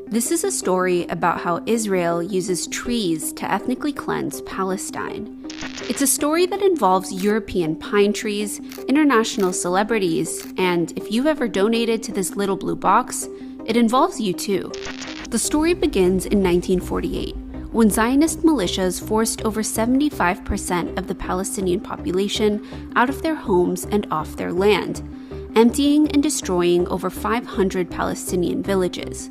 This is a story about how Israel uses trees to ethnically cleanse Palestine. It's a story that involves European pine trees, international celebrities, and if you've ever donated to this little blue box, it involves you too. The story begins in 1948, when Zionist militias forced over 75% of the Palestinian population out of their homes and off their land, emptying and destroying over 500 Palestinian villages.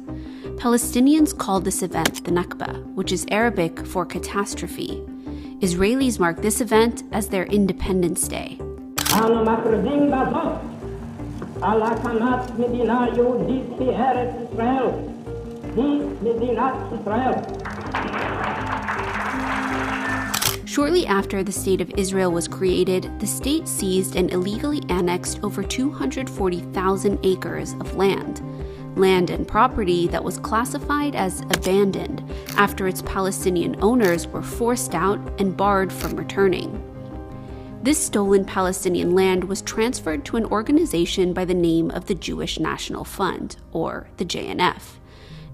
Palestinians called this event the Nakba, which is Arabic for catastrophe. Israelis mark this event as their Independence Day. Shortly after the State of Israel was created, the state seized and illegally annexed over 240,000 acres of land and property that was classified as abandoned after its Palestinian owners were forced out and barred from returning. This stolen Palestinian land was transferred to an organization by the name of the Jewish National Fund, or the JNF,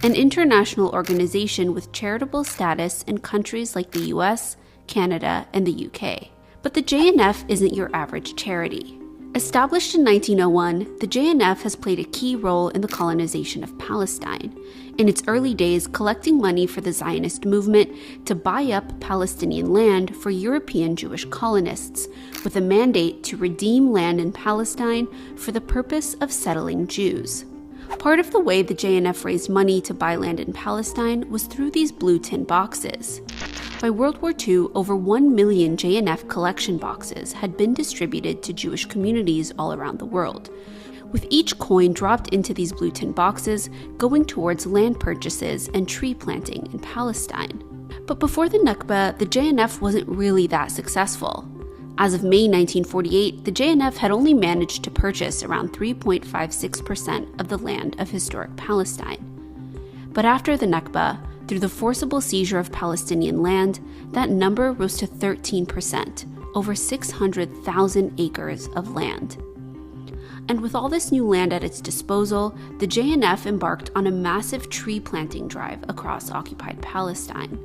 an international organization with charitable status in countries like the US, Canada, and the UK. But the JNF isn't your average charity. Established in 1901, the JNF has played a key role in the colonization of Palestine, in its early days collecting money for the Zionist movement to buy up Palestinian land for European Jewish colonists, with a mandate to redeem land in Palestine for the purpose of settling Jews. Part of the way the JNF raised money to buy land in Palestine was through these blue tin boxes. By World War II, over 1 million JNF collection boxes had been distributed to Jewish communities all around the world, with each coin dropped into these blue tin boxes going towards land purchases and tree planting in Palestine. But before the Nakba, the JNF wasn't really that successful. As of May 1948, the JNF had only managed to purchase around 3.56% of the land of historic Palestine. But after the Nakba, through the forcible seizure of Palestinian land, that number rose to 13%, over 600,000 acres of land. And with all this new land at its disposal, the JNF embarked on a massive tree planting drive across occupied Palestine,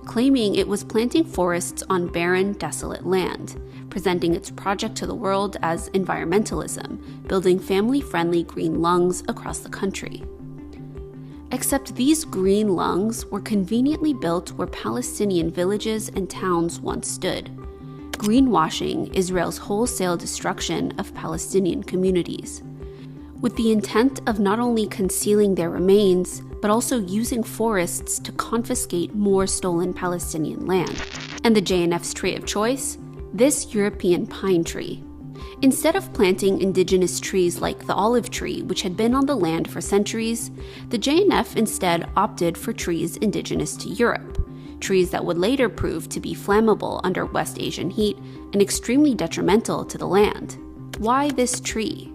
claiming it was planting forests on barren, desolate land, presenting its project to the world as environmentalism, building family-friendly green lungs across the country. Except these green lungs were conveniently built where Palestinian villages and towns once stood, greenwashing Israel's wholesale destruction of Palestinian communities, with the intent of not only concealing their remains, but also using forests to confiscate more stolen Palestinian land. And the JNF's tree of choice? This European pine tree. Instead of planting indigenous trees like the olive tree, which had been on the land for centuries, the JNF instead opted for trees indigenous to Europe, trees that would later prove to be flammable under West Asian heat and extremely detrimental to the land. Why this tree?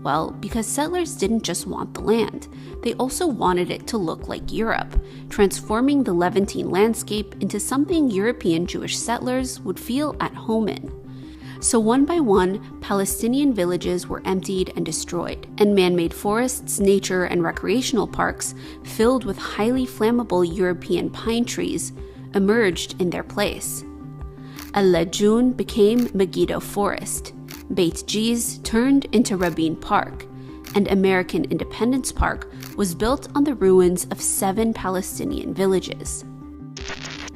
Well, because settlers didn't just want the land, they also wanted it to look like Europe, transforming the Levantine landscape into something European Jewish settlers would feel at home in. So one by one, Palestinian villages were emptied and destroyed, and man-made forests, nature, and recreational parks filled with highly flammable European pine trees emerged in their place. Al-Lajun became Megiddo Forest, Beit Jiz turned into Rabin Park, and American Independence Park was built on the ruins of 7 Palestinian villages.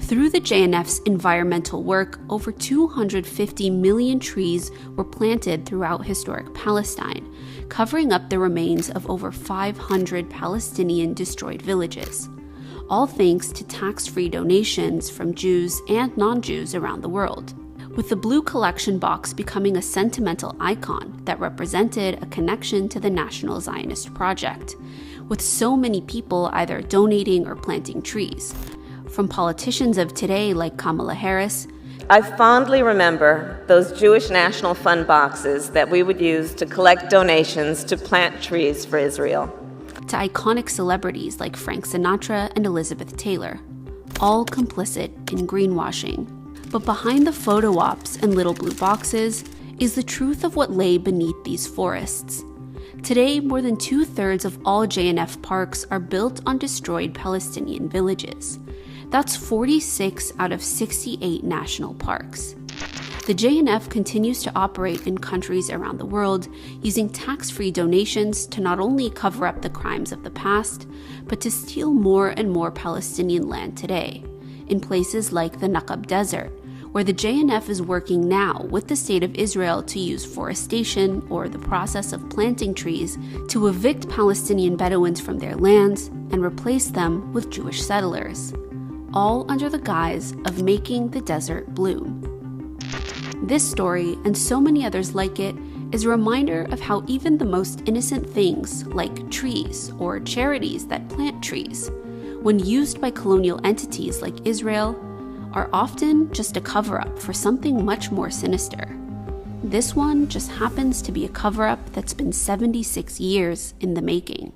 Through the JNF's environmental work, over 250 million trees were planted throughout historic Palestine, covering up the remains of over 500 Palestinian destroyed villages, all thanks to tax-free donations from Jews and non-Jews around the world, with the blue collection box becoming a sentimental icon that represented a connection to the National Zionist Project, with so many people either donating or planting trees. From politicians of today like Kamala Harris. I fondly remember those Jewish National Fund boxes that we would use to collect donations to plant trees for Israel. To iconic celebrities like Frank Sinatra and Elizabeth Taylor, all complicit in greenwashing. But behind the photo ops and little blue boxes is the truth of what lay beneath these forests. Today, more than 2/3 of all JNF parks are built on destroyed Palestinian villages. That's 46 out of 68 national parks. The JNF continues to operate in countries around the world, using tax-free donations to not only cover up the crimes of the past, but to steal more and more Palestinian land today, in places like the Naqab Desert, where the JNF is working now with the State of Israel to use forestation, or the process of planting trees, to evict Palestinian Bedouins from their lands and replace them with Jewish settlers, all under the guise of making the desert bloom. This story, and so many others like it, is a reminder of how even the most innocent things, like trees or charities that plant trees, when used by colonial entities like Israel, are often just a cover-up for something much more sinister. This one just happens to be a cover-up that's been 76 years in the making.